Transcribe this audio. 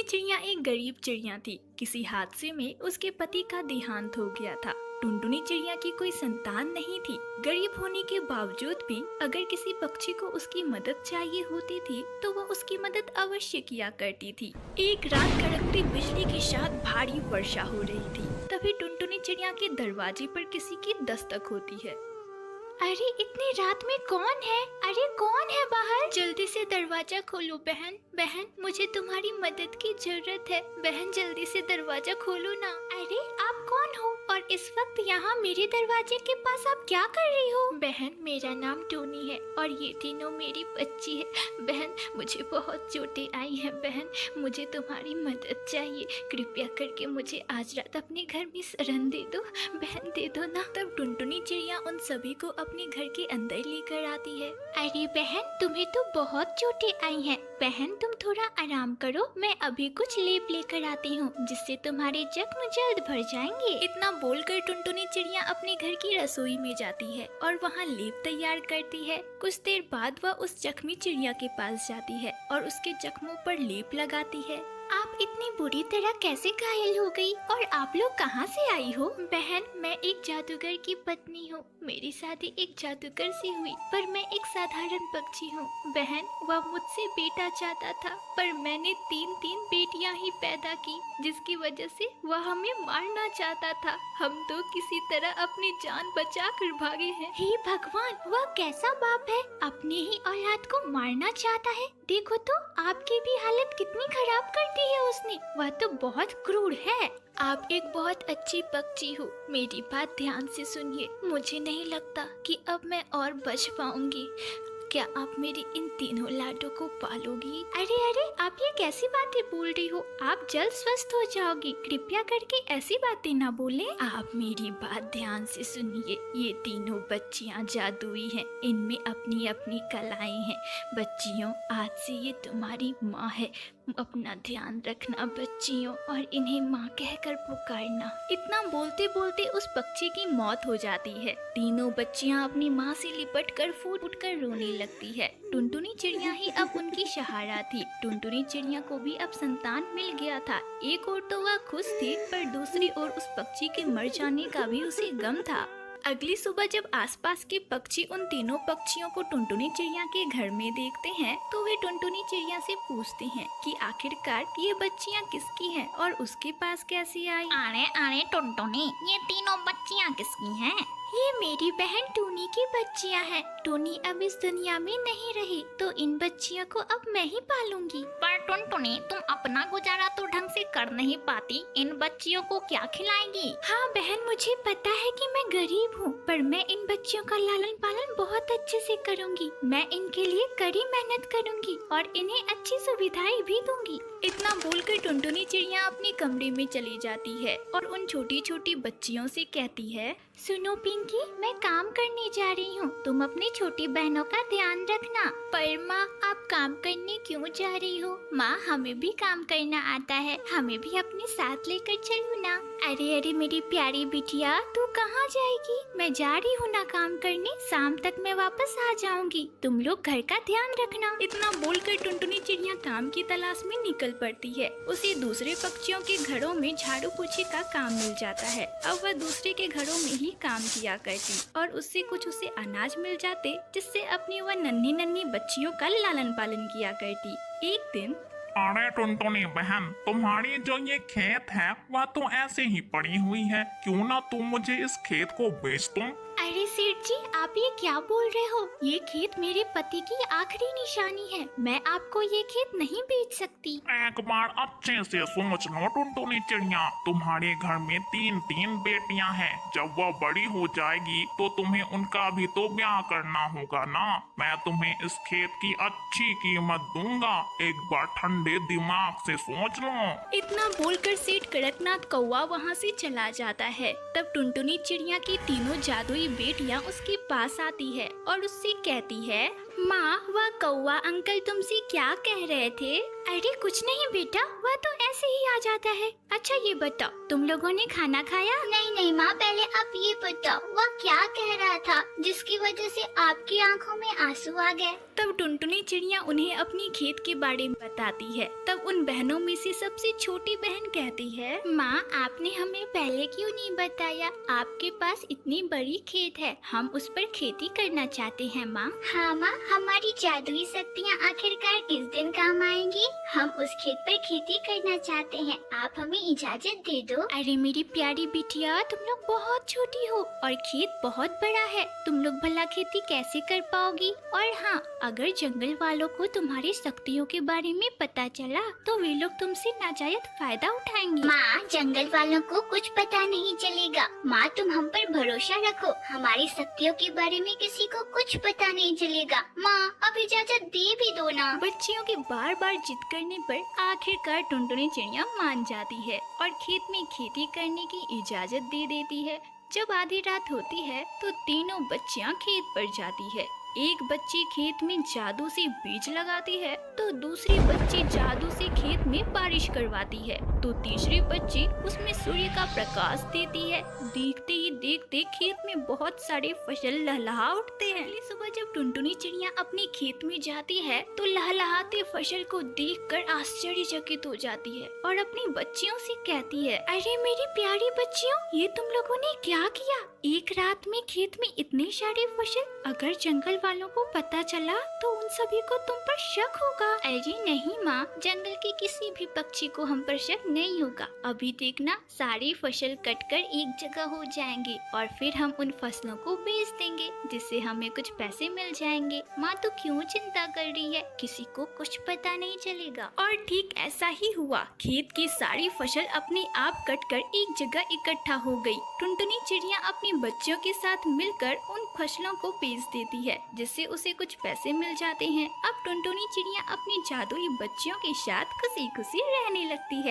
चिड़िया एक गरीब चिड़िया थी। किसी हादसे में उसके पति का देहांत हो गया था। टुनटुनी चिड़िया की कोई संतान नहीं थी। गरीब होने के बावजूद भी अगर किसी पक्षी को उसकी मदद चाहिए होती थी तो वह उसकी मदद अवश्य किया करती थी। एक रात कड़कती बिजली के साथ भारी वर्षा हो रही थी। तभी टुनटुनी चिड़िया के दरवाजे पर किसी की दस्तक होती है। अरे इतनी रात में कौन है? अरे कौन है बाहर? जल्दी से दरवाजा खोलो बहन। बहन मुझे तुम्हारी मदद की जरूरत है। बहन जल्दी से दरवाजा खोलो ना। अरे आप कौन हो और इस वक्त यहाँ मेरे दरवाजे के पास आप क्या कर रही हो? बहन मेरा नाम टोनी है और ये तीनों मेरी बच्ची है। बहन मुझे बहुत चोटें आई हैं। बहन मुझे तुम्हारी मदद चाहिए। कृपया करके मुझे आज रात अपने घर में शरण दे दो। बहन दे दो ना। तब टुनटुनी चिड़िया उन सभी को अपने घर के अंदर लेकर आती है। अरे बहन तुम्हें तो बहुत चोटें आई हैं। बहन तुम थोड़ा आराम करो, मैं अभी कुछ लेप लेकर आती हूँ जिससे तुम्हारे जख्म जल्द भर जाएंगे। इतना बोलकर टुनटुनी चिड़िया अपने घर की रसोई में जाती है और वहाँ लेप तैयार करती है। कुछ देर बाद वह उस जख्मी चिड़िया के पास जाती है और उसके जख्मों पर लेप लगाती है। आप इतनी बुरी तरह कैसे घायल हो गई और आप लोग कहाँ से आई हो? बहन मैं एक जादूगर की पत्नी हूँ। मेरी शादी एक जादूगर से हुई पर मैं एक साधारण पक्षी हूँ। बहन वह मुझसे बेटा चाहता था पर मैंने तीन बेटियाँ ही पैदा की जिसकी वजह से वह हमें मारना चाहता था। हम तो किसी तरह अपनी जान बचा कर भागे हैं। हे भगवान वह कैसा बाप है, अपने ही औलाद को मारना चाहता है। देखो तो आपकी भी हालत कितनी खराब कर दी है उसने। वह तो बहुत क्रूर है। आप एक बहुत अच्छी पक्षी हो, मेरी बात ध्यान से सुनिए। मुझे नहीं लगता कि अब मैं और बच पाऊंगी। क्या आप मेरी इन तीनों लाडों को पालोगी? अरे आप ये कैसी बातें बोल रही हो? आप जल्द स्वस्थ हो जाओगी। कृपया करके ऐसी बातें ना बोले। आप मेरी बात ध्यान से सुनिए। ये तीनों बच्चियां जादुई हैं। इनमें अपनी अपनी कलाएं हैं। बच्चियों आज से ये तुम्हारी माँ है। अपना ध्यान रखना बच्चियों और इन्हें माँ कहकर पुकारना। इतना बोलते बोलते उस पक्षी की मौत हो जाती है। तीनों बच्चियां अपनी माँ से लिपट कर फूट फूट कर रोने लगती है। टुनटुनी चिड़िया ही अब उनकी सहारा थी। टुनटुनी चिड़िया को भी अब संतान मिल गया था। एक ओर तो वह खुश थी पर दूसरी ओर उस पक्षी के मर जाने का भी उसे गम था। अगली सुबह जब आसपास के पक्षी उन तीनों पक्षियों को टुनटुनी चिड़िया के घर में देखते हैं तो वे टुनटुनी चिड़िया से पूछते हैं कि आखिरकार ये बच्चियाँ किसकी हैं और उसके पास कैसे आई। अरे टुनटुनी ये तीनों बच्चियाँ किसकी हैं? ये मेरी बहन टूनी की बच्चियाँ हैं। टूनी अब इस दुनिया में नहीं रही तो इन बच्चियों को अब मैं ही पालूंगी। पर टुनटुनी तुम अपना गुजारा तो ढंग से कर नहीं पाती, इन बच्चियों को क्या खिलाएगी? हाँ बहन मुझे पता है कि मैं गरीब हूँ पर मैं इन बच्चियों का लालन पालन बहुत अच्छे से करूँगी। मैं इनके लिए कड़ी मेहनत करूँगी और इन्हें अच्छी सुविधाएं भी दूंगी। इतना बोलकर टुनटुनी चिड़िया अपने कमरे में चली जाती है और उन छोटी छोटी बच्चियों से कहती है, सुनो पिंकी मैं काम करने जा रही हूँ, तुम अपनी छोटी बहनों का ध्यान रखना। पर माँ आप काम करने क्यों जा रही हो? माँ हमें भी काम करना आता है, हमें भी अपने साथ लेकर चलो ना। अरे मेरी प्यारी बिटिया तू कहाँ जाएगी? मैं जा रही हूँ ना काम करने, शाम तक मैं वापस आ जाऊंगी। तुम लोग घर का ध्यान रखना। इतना बोलकर टुनटुनी चिड़िया काम की तलाश में निकल पड़ती है। उसे दूसरे पक्षियों के घरों में झाड़ू पोछे का काम मिल जाता है। अब वह दूसरे के घरों में ही काम किया करती और उससे कुछ उसे अनाज मिल जाते जिससे अपनी वह नन्ही बच्चियों का लालन पालन किया करती। एक दिन अरे टुनटुनी बहन तुम्हारी जो ये खेत है वह तो ऐसे ही पड़ी हुई है, क्यों ना तुम मुझे इस खेत को बेच दो। अरे सेठ जी आप ये क्या बोल रहे हो? ये खेत मेरे पति की आखिरी निशानी है, मैं आपको ये खेत नहीं बेच सकती। एक बार अच्छे से सोच लो टुनटुनी चिड़िया, तुम्हारे घर में तीन बेटियां हैं। जब वह बड़ी हो जाएगी तो तुम्हें उनका भी तो ब्याह करना होगा ना। मैं तुम्हें इस खेत की अच्छी कीमत दूंगा, एक बार ठंडे दिमाग से सोच लो। इतना बोलकर सेठ कड़कनाथ कौवा वहाँ से चला जाता है। तब टुनटुनी चिड़िया की तीनों जादुई बेटियां उसके पास आती है और उससे कहती है, माँ, वह कौवा अंकल तुमसे क्या कह रहे थे? अरे कुछ नहीं बेटा, वह तो ऐसे ही आ जाता है। अच्छा ये बताओ, तुम लोगों ने खाना खाया? नहीं नहीं माँ, पहले आप ये बताओ वह क्या कह रहा था जिसकी वजह से आपकी आंखों में आंसू आ गए? तब टुनटुनी चिड़िया उन्हें अपनी खेत के बारे में बताती है। तब उन बहनों में से सबसे छोटी बहन कहती है, माँ, आपने हमें पहले क्यों नहीं बताया? आपके पास इतनी बड़ी खेत है, हम उस पर खेती करना चाहते हैं माँ। हाँ माँ, हमारी जादुई शक्तियाँ आखिरकार किस दिन काम आएंगी? हम उस खेत पर खेती करना चाहते हैं, आप हमें इजाजत दे दो। अरे मेरी प्यारी बिटिया, तुम लोग बहुत छोटी हो और खेत बहुत बड़ा है, तुम लोग भला खेती कैसे कर पाओगी? और हाँ, अगर जंगल वालों को तुम्हारी शक्तियों के बारे में पता चला तो वे लोग तुमसे नाजायज फायदा उठाएंगे। माँ, जंगल वालों को कुछ पता नहीं चलेगा। माँ, तुम हम पर भरोसा रखो, हमारी शक्तियों के बारे में किसी को कुछ पता नहीं चलेगा। माँ, अब इजाजत दे भी दो ना। बच्चियों के बार बार जिद करने पर आखिरकार टुनटुनी चिड़िया मान जाती है और खेत में खेती करने की इजाजत दे देती है। जब आधी रात होती है तो तीनों बच्चियां खेत पर जाती है। एक बच्ची खेत में जादू से बीज लगाती है, तो दूसरी बच्ची जादू से खेत में बारिश करवाती है, तो तीसरी बच्ची उसमें सूर्य का प्रकाश देती है। देखते ही देखते खेत में बहुत सारे फसल लहलहा उठते हैं। अगली सुबह जब टुनटुनी चिड़िया अपने खेत में जाती है तो लहलहाते फसल को देखकर आश्चर्यचकित हो जाती है और अपनी बच्चियों से कहती है, अरे मेरी प्यारी बच्चियों, ये तुम लोगों ने क्या किया? एक रात में खेत में इतने सारे फसल, अगर जंगल वालों को पता चला तो उन सभी को तुम पर शक होगा। अरे नहीं माँ, जंगल के किसी भी पक्षी को हम पर शक नहीं होगा। अभी देखना, सारी फसल कटकर एक जगह हो जाएंगे और फिर हम उन फसलों को बेच देंगे, जिससे हमें कुछ पैसे मिल जाएंगे। माँ तो क्यों चिंता कर रही है, किसी को कुछ पता नहीं चलेगा। और ठीक ऐसा ही हुआ। खेत की सारी फसल अपने आप कटकर एक जगह इकट्ठा हो गई। टुनटुनी चिड़िया अपने बच्चों के साथ मिलकर उन फसलों को बेच देती है, जिससे उसे कुछ पैसे मिल जाते हैं। अब टुनटुनी चिड़िया अपनी जादुई बच्चियों के साथ खुशी खुशी रहने लगती है।